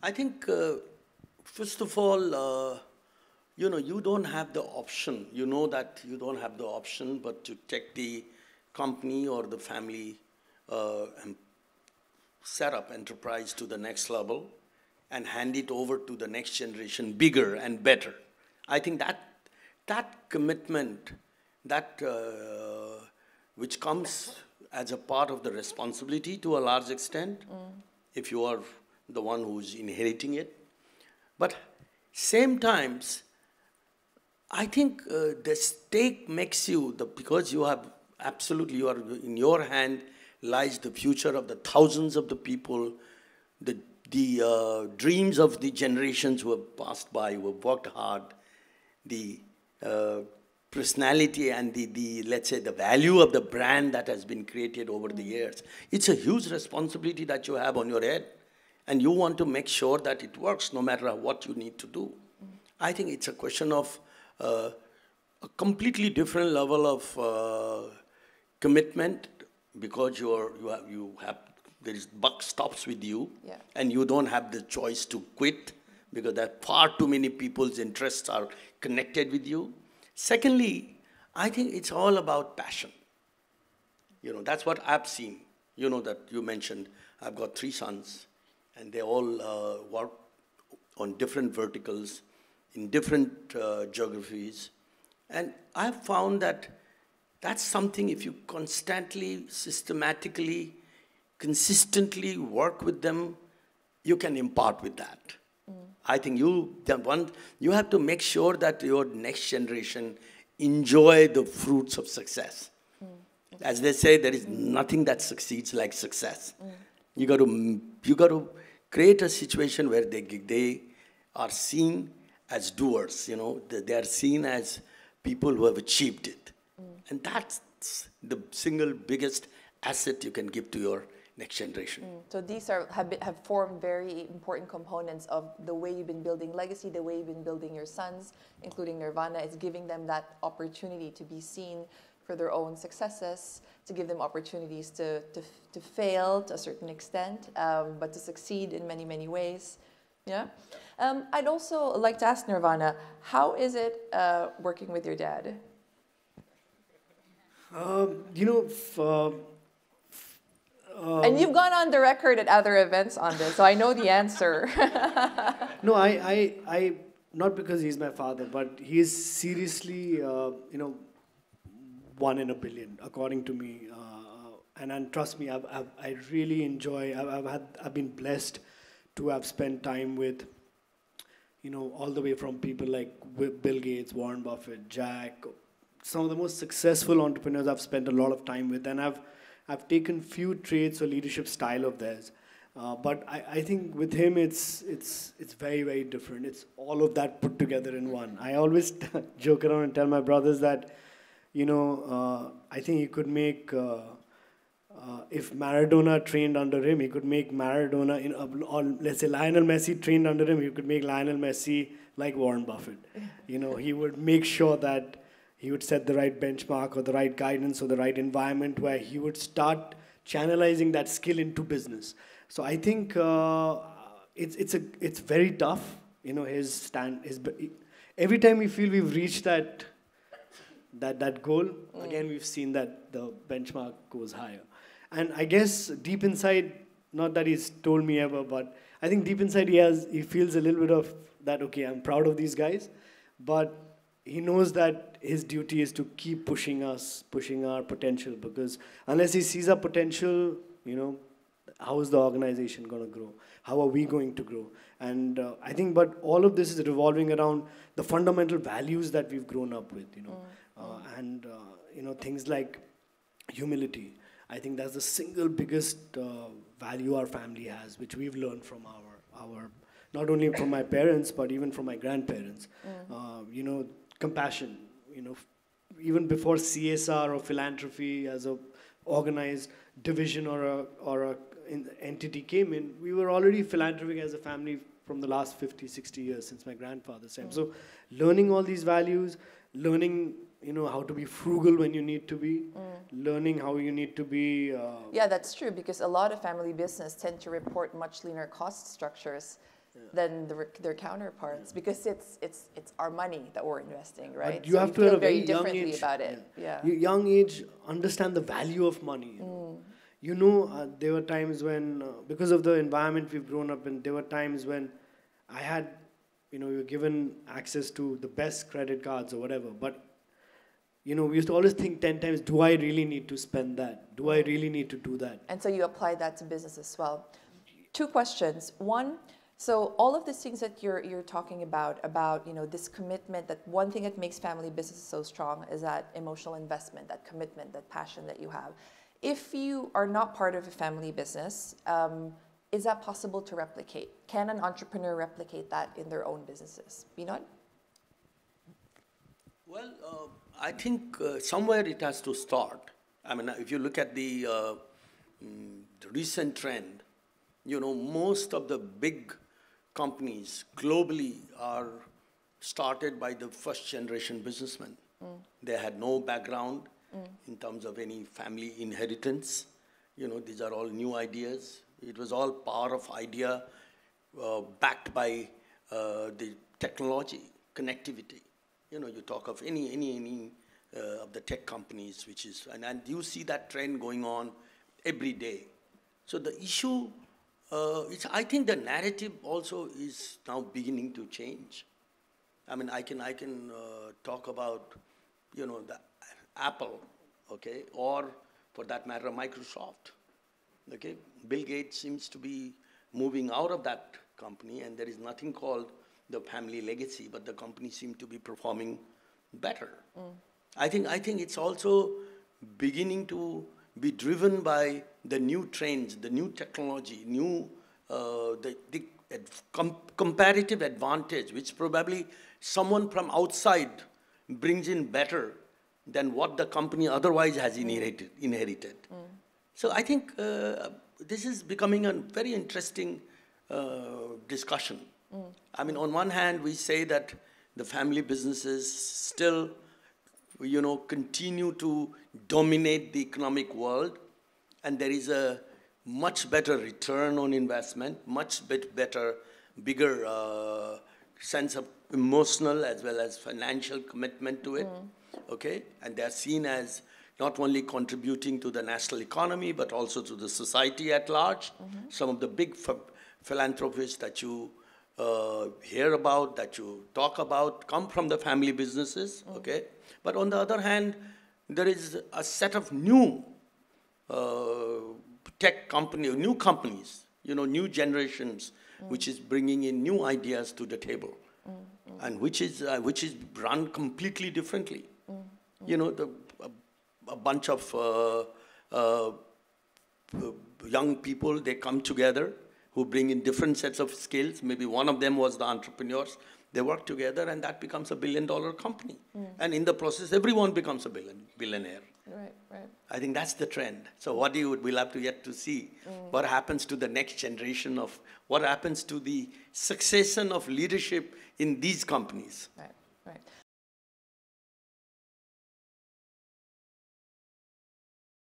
I think, first of all, you don't have the option. You know that you don't have the option but to take the company or the family and set up enterprise to the next level and hand it over to the next generation bigger and better. I think that commitment, that which comes as a part of the responsibility to a large extent, if you are the one who's inheriting it. But same times, I think the stake makes you, because you have absolutely, you are in your hand lies the future of the thousands of the people, the dreams of the generations who have passed by, who have worked hard, the personality and let's say, the value of the brand that has been created over the years. It's a huge responsibility that you have on your head, and you want to make sure that it works no matter what you need to do. I think it's a question of a completely different level of commitment, because there is buck stops with you, and you don't have the choice to quit because there are far too many people's interests are connected with you. Secondly, I think it's all about passion. That's what I've seen. That you mentioned, I've got 3 sons, and they all work on different verticals, in different geographies. And I've found that that's something, if you constantly, systematically, consistently work with them, you can impart with that. I think you have to make sure that your next generation enjoy the fruits of success. As they say, there is nothing that succeeds like success. You got to create a situation where they are seen as doers. They are seen as people who have achieved it. And that's the single biggest asset you can give to your next generation. So these have formed very important components of the way you've been building legacy, the way you've been building your sons, including Nirvana. It's giving them that opportunity to be seen for their own successes, to give them opportunities to fail to a certain extent, but to succeed in many, many ways. Yeah. I'd also like to ask Nirvana, how is it working with your dad? And you've gone on the record at other events on this, so I know the answer. No, I not because he's my father, but he is seriously, one in a billion, according to me. And trust me, I really enjoy. I've been blessed to have spent time with, all the way from people like Bill Gates, Warren Buffett, Jack, some of the most successful entrepreneurs I've spent a lot of time with, and I've taken few traits or leadership style of theirs, but I think with him it's very, very different. It's all of that put together in one. I always joke around and tell my brothers that, I think he could make, if Maradona trained under him, he could make Maradona, or let's say Lionel Messi trained under him, he could make Lionel Messi like Warren Buffett. He would make sure that he would set the right benchmark or the right guidance or the right environment where he would start channelizing that skill into business. So I think it's very tough. Every time we feel we've reached that goal, again we've seen that the benchmark goes higher. And I guess deep inside, not that he's told me ever, but I think deep inside he feels a little bit of that. Okay, I'm proud of these guys, but he knows that his duty is to keep pushing our potential, because unless he sees our potential, how is the organization going to grow? How are we going to grow? And I think, but all of this is revolving around the fundamental values that we've grown up with, and things like humility. I think that's the single biggest value our family has, which we've learned from our not only from my parents, but even from my grandparents. Compassion, even before CSR or philanthropy as a organized division or a entity came in, we were already philanthropic as a family from the last 50, 60 years since my grandfather's time. So learning all these values, learning how to be frugal when you need to be, learning how you need to be... Yeah, that's true, because a lot of family business tend to report much leaner cost structures. than their counterparts, because it's our money that we're investing, right? But you have to, at a very young differently age, about it. young age, understand the value of money. You know, there were times when, because of the environment we've grown up in, there were times when I had, you know, you're given access to the best credit cards or whatever, but you know, we used to always think 10 times, do I really need to spend that? Do I really need to do that? And so you apply that to business as well. Two questions. One, so all of these things that you're talking about, you know, this commitment, that one thing that makes family businesses so strong is that emotional investment, that commitment, that passion that you have. If you are not part of a family business, is that possible to replicate? Can an entrepreneur replicate that in their own businesses? Binod? Well, I think somewhere it has to start. I mean, if you look at the recent trend, you know, most of the big companies globally are started by the first generation businessmen. They had no background in terms of any family inheritance. You know, these are all new ideas. It was all power of idea backed by the technology, connectivity. You know, you talk of any of the tech companies, which is, and you see that trend going on every day. So the issue, I think the narrative also is now beginning to change. I mean, I can talk about, you know, the Apple, okay, or for that matter, Microsoft, okay. Bill Gates seems to be moving out of that company, and there is nothing called the family legacy, but the company seems to be performing better. I think it's also beginning to be driven by the new trends, the new technology, comparative advantage, which probably someone from outside brings in better than what the company otherwise has inherited. So I think this is becoming a very interesting discussion. I mean, on one hand, we say that the family businesses still, you know, continue to dominate the economic world, and there is a much better return on investment, much better, bigger sense of emotional as well as financial commitment to it, okay? And they're seen as not only contributing to the national economy, but also to the society at large. Some of the big philanthropists that you hear about, that you talk about, come from the family businesses, okay? But on the other hand, there is a set of new tech companies, new companies, you know, new generations, which is bringing in new ideas to the table, and which is run completely differently. You know, a bunch of young people, they come together, who bring in different sets of skills. Maybe one of them was the entrepreneurs. They work together, and that becomes a billion-dollar company. And in the process, everyone becomes a billionaire. Right. I think that's the trend. So we'll have to yet to see what happens to the next generation of, what happens to the succession of leadership in these companies. Right.